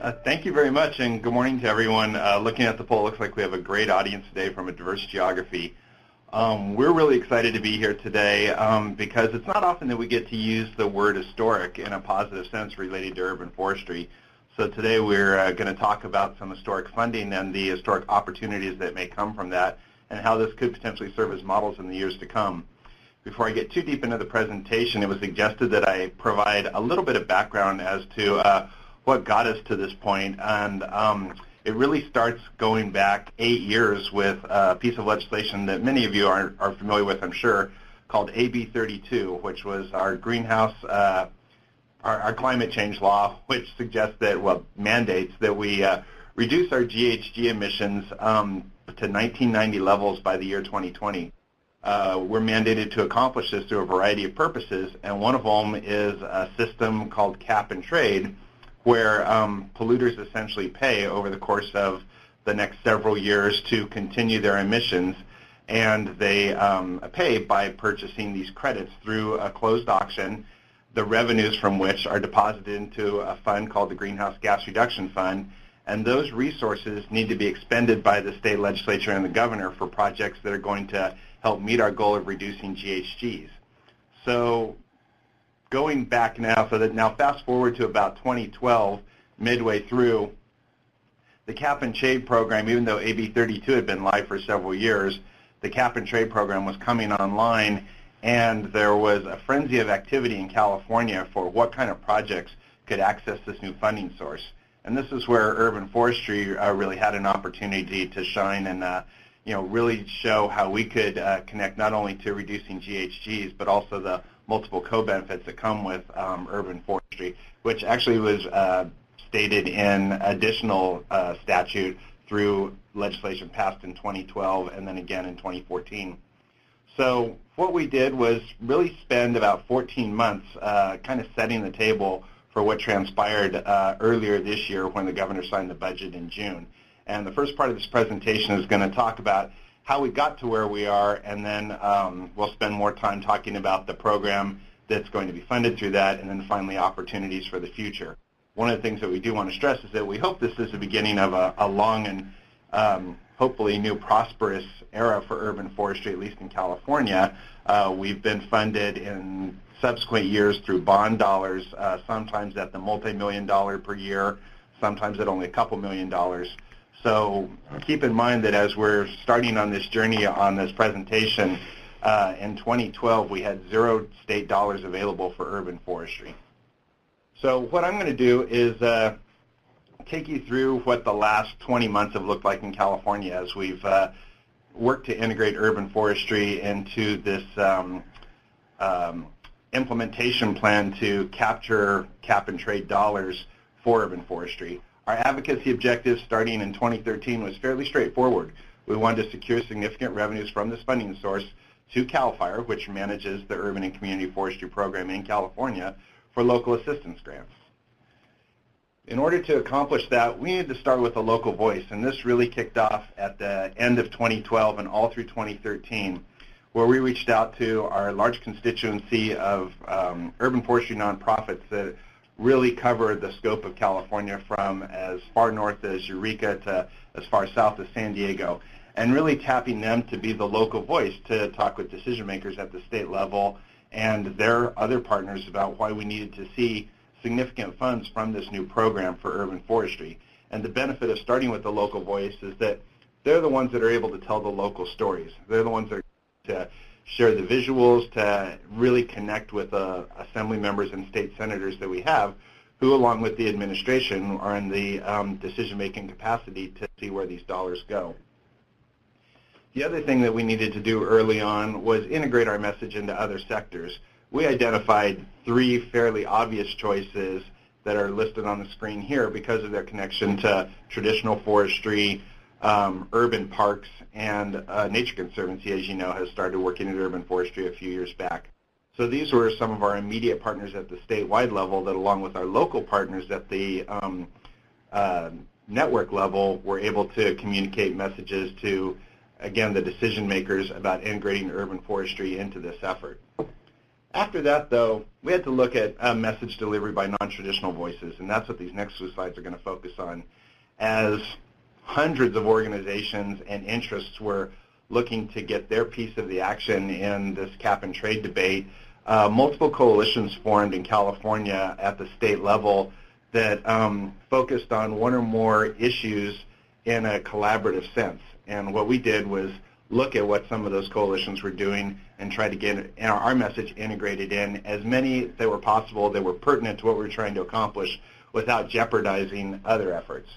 Thank you very much, and good morning to everyone. Looking at the poll, it looks like we have a great audience today from a diverse geography. We're really excited to be here today because it's not often that we get to use the word historic in a positive sense related to urban forestry. So today we're going to talk about some historic funding and the historic opportunities that may come from that and how this could potentially serve as models in the years to come. Before I get too deep into the presentation, it was suggested that I provide a little bit of background as to what got us to this point, and it really starts going back 8 years with a piece of legislation that many of you are familiar with, I'm sure, called AB 32, which was our greenhouse, our climate change law, which suggests that, well, mandates that we reduce our GHG emissions to 1990 levels by the year 2020. We're mandated to accomplish this through a variety of purposes, and one of them is a system called cap and trade, where polluters essentially pay over the course of the next several years to continue their emissions, and they pay by purchasing these credits through a closed auction, the revenues from which are deposited into a fund called the Greenhouse Gas Reduction Fund, and those resources need to be expended by the state legislature and the governor for projects that are going to help meet our goal of reducing GHGs. So going back now, now fast forward to about 2012, midway through, the cap and trade program, even though AB 32 had been live for several years, the cap and trade program was coming online, and there was a frenzy of activity in California for what kind of projects could access this new funding source. And this is where urban forestry really had an opportunity to shine and really show how we could connect not only to reducing GHGs, but also the multiple co-benefits that come with urban forestry, which actually was stated in additional statute through legislation passed in 2012 and then again in 2014. So what we did was really spend about 14 months kind of setting the table for what transpired earlier this year when the governor signed the budget in June. And the first part of this presentation is going to talk about how we got to where we are, and then we'll spend more time talking about the program that's going to be funded through that, and then finally opportunities for the future. One of the things that we do want to stress is that we hope this is the beginning of a long and hopefully new prosperous era for urban forestry, at least in California. We've been funded in subsequent years through bond dollars, sometimes at the multi-million-dollar per year, sometimes at only a couple $1,000,000. So keep in mind that as we're starting on this journey on this presentation, in 2012 we had 0 state dollars available for urban forestry. So what I'm going to do is take you through what the last 20 months have looked like in California as we've worked to integrate urban forestry into this implementation plan to capture cap and trade dollars for urban forestry. Our advocacy objective starting in 2013 was fairly straightforward. We wanted to secure significant revenues from this funding source to CAL FIRE, which manages the urban and community forestry program in California, for local assistance grants. In order to accomplish that, we needed to start with a local voice, and this really kicked off at the end of 2012 and all through 2013, where we reached out to our large constituency of urban forestry nonprofits that really cover the scope of California from as far north as Eureka to as far south as San Diego, and really tapping them to be the local voice to talk with decision makers at the state level and their other partners about why we needed to see significant funds from this new program for urban forestry. And the benefit of starting with the local voice is that they're the ones that are able to tell the local stories. They're the ones that are to share the visuals, to really connect with assembly members and state senators that we have, who along with the administration are in the decision-making capacity to see where these dollars go. The other thing that we needed to do early on was integrate our message into other sectors. We identified 3 fairly obvious choices that are listed on the screen here because of their connection to traditional forestry, urban parks, and Nature Conservancy, as you know, has started working in urban forestry a few years back. So these were some of our immediate partners at the statewide level that, along with our local partners at the network level, were able to communicate messages to, again, the decision makers about integrating urban forestry into this effort. After that, though, we had to look at message delivery by non-traditional voices, and that's what these next two slides are going to focus on. As hundreds of organizations and interests were looking to get their piece of the action in this cap and trade debate, multiple coalitions formed in California at the state level that focused on one or more issues in a collaborative sense. And what we did was look at what some of those coalitions were doing and try to get our message integrated in as many that were possible that were pertinent to what we were trying to accomplish without jeopardizing other efforts.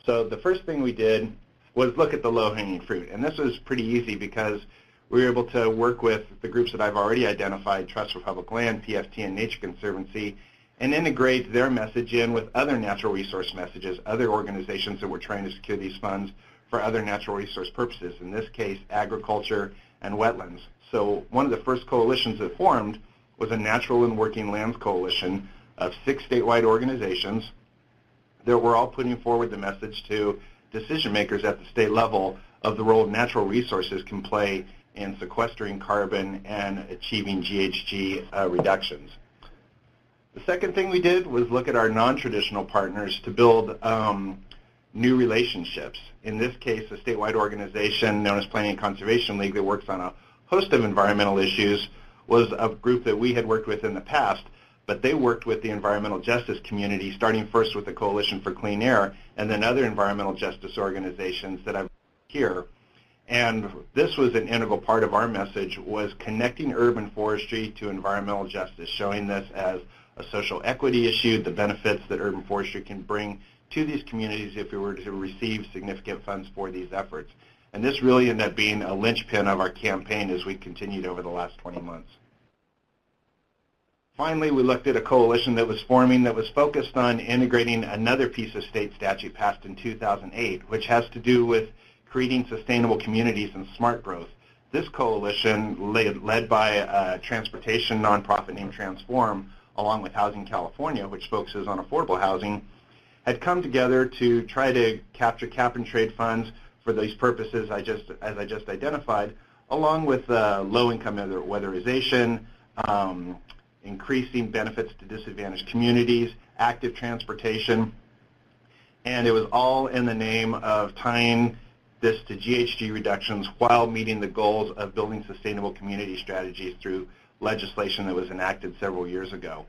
So the first thing we did was look at the low-hanging fruit. And this was pretty easy because we were able to work with the groups that I've already identified, Trust for Public Land, PFT, and Nature Conservancy, and integrate their message in with other natural resource messages, other organizations that were trying to secure these funds for other natural resource purposes, in this case, agriculture and wetlands. So one of the first coalitions that formed was a Natural and Working Lands Coalition of 6 statewide organizations that were all putting forward the message to decision makers at the state level of the role natural resources can play in sequestering carbon and achieving GHG reductions. The second thing we did was look at our non-traditional partners to build new relationships. In this case, a statewide organization known as Planning and Conservation League that works on a host of environmental issues was a group that we had worked with in the past, but they worked with the environmental justice community, starting first with the Coalition for Clean Air and then other environmental justice organizations that I've here. And this was an integral part of our message, was connecting urban forestry to environmental justice, showing this as a social equity issue, the benefits that urban forestry can bring to these communities if we were to receive significant funds for these efforts. And this really ended up being a linchpin of our campaign as we continued over the last 20 months. Finally, we looked at a coalition that was forming that was focused on integrating another piece of state statute passed in 2008, which has to do with creating sustainable communities and smart growth. This coalition, led by a transportation nonprofit named Transform, along with Housing California, which focuses on affordable housing, had come together to try to capture cap and trade funds for these purposes as I just identified, along with low-income weatherization, increasing benefits to disadvantaged communities, active transportation, and it was all in the name of tying this to GHG reductions while meeting the goals of building sustainable community strategies through legislation that was enacted several years ago.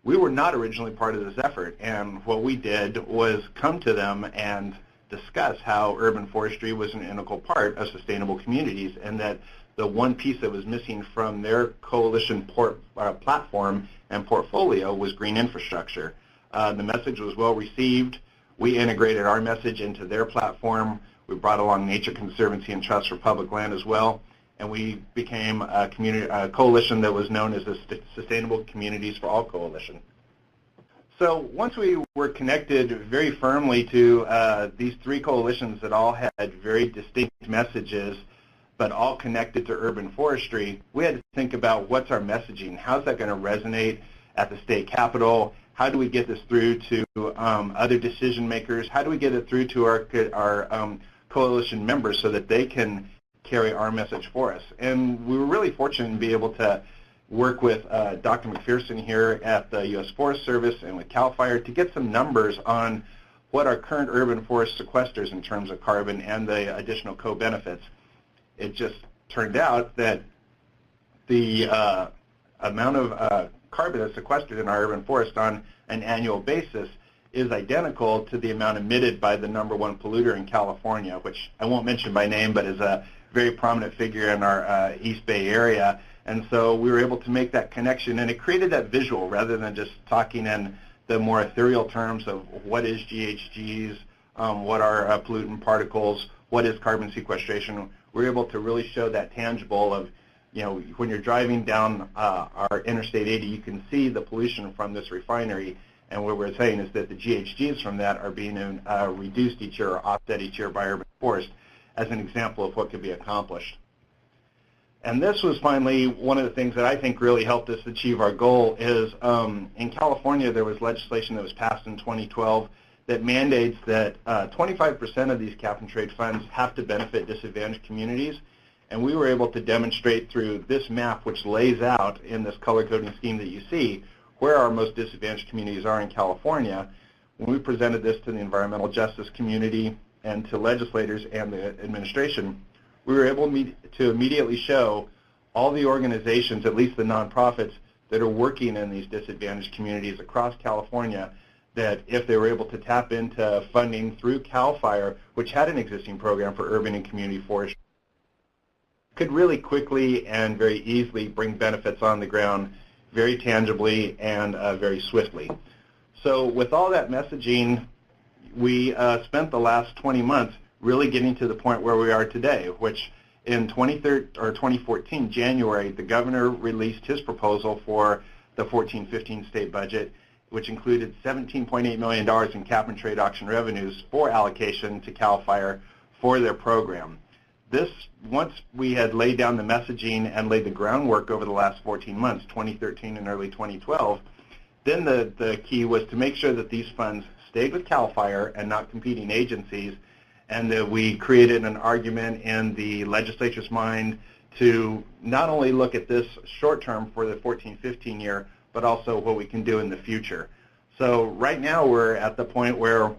We were not originally part of this effort, and what we did was come to them and discuss how urban forestry was an integral part of sustainable communities, and that the one piece that was missing from their coalition platform and portfolio was green infrastructure. The message was well received. We integrated our message into their platform. We brought along Nature Conservancy and Trust for Public Land as well, and we became a coalition that was known as the Sustainable Communities for All Coalition. So once we were connected very firmly to these 3 coalitions that all had very distinct messages, but all connected to urban forestry, we had to think about what's our messaging, how's that going to resonate at the state capitol, how do we get this through to other decision makers, how do we get it through to our coalition members so that they can carry our message for us. And we were really fortunate to be able to work with Dr. McPherson here at the U.S. Forest Service and with CAL FIRE to get some numbers on what our current urban forest sequesters in terms of carbon and the additional co-benefits. It just turned out that the amount of carbon that's sequestered in our urban forest on an annual basis is identical to the amount emitted by the #1 polluter in California, which I won't mention by name, but is a very prominent figure in our East Bay area. And so we were able to make that connection, and it created that visual rather than just talking in the more ethereal terms of what is GHGs, what are pollutant particles, what is carbon sequestration. We're able to really show that tangible of, when you're driving down our Interstate 80, you can see the pollution from this refinery. And what we're saying is that the GHGs from that are being reduced each year or offset each year by urban forest as an example of what could be accomplished. And this was finally one of the things that I think really helped us achieve our goal is in California there was legislation that was passed in 2012 that mandates that 25% of these cap and trade funds have to benefit disadvantaged communities. And we were able to demonstrate through this map, which lays out in this color coding scheme that you see, where our most disadvantaged communities are in California. When we presented this to the environmental justice community and to legislators and the administration, we were able to immediately show all the organizations, at least the nonprofits, that are working in these disadvantaged communities across California, that if they were able to tap into funding through CAL FIRE, which had an existing program for urban and community forestry, could really quickly and very easily bring benefits on the ground very tangibly and very swiftly. So with all that messaging, we spent the last 20 months really getting to the point where we are today, which in 2014, January, the governor released his proposal for the 14-15 state budget, which included $17.8 million in cap-and-trade auction revenues for allocation to CAL FIRE for their program. This, once we had laid down the messaging and laid the groundwork over the last 14 months, 2013 and early 2012, then the key was to make sure that these funds stayed with CAL FIRE and not competing agencies, and that we created an argument in the legislature's mind to not only look at this short term for the 14-15 year, but also what we can do in the future. So right now we're at the point where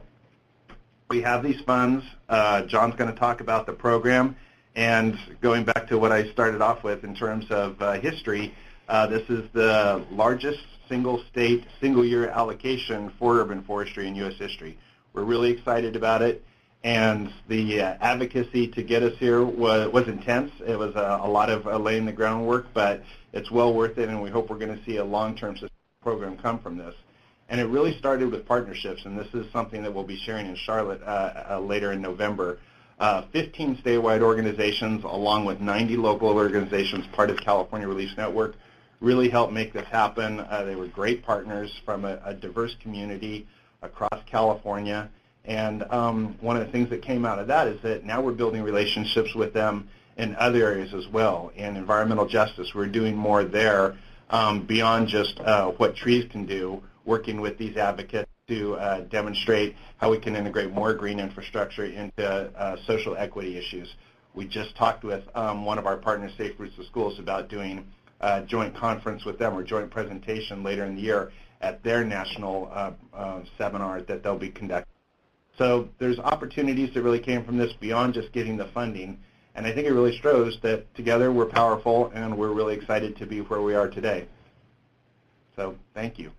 we have these funds. John's going to talk about the program, and going back to what I started off with in terms of history, this is the largest single state, single year allocation for urban forestry in U.S. history. We're really excited about it, and the advocacy to get us here was intense. It was a lot of laying the groundwork, but it's well worth it, and we hope we're going to see a long-term program come from this. And it really started with partnerships, and this is something that we'll be sharing in Charlotte later in November. 15 statewide organizations, along with 90 local organizations, part of California Relief Network, really helped make this happen. They were great partners from a diverse community across California. And one of the things that came out of that is that now we're building relationships with them in other areas as well. In environmental justice, we're doing more there beyond just what trees can do, working with these advocates to demonstrate how we can integrate more green infrastructure into social equity issues. We just talked with one of our partners, Safe Routes to Schools, about doing a joint conference with them or joint presentation later in the year at their national seminar that they'll be conducting. So there's opportunities that really came from this beyond just getting the funding, and I think it really shows that together we're powerful and we're really excited to be where we are today. So thank you.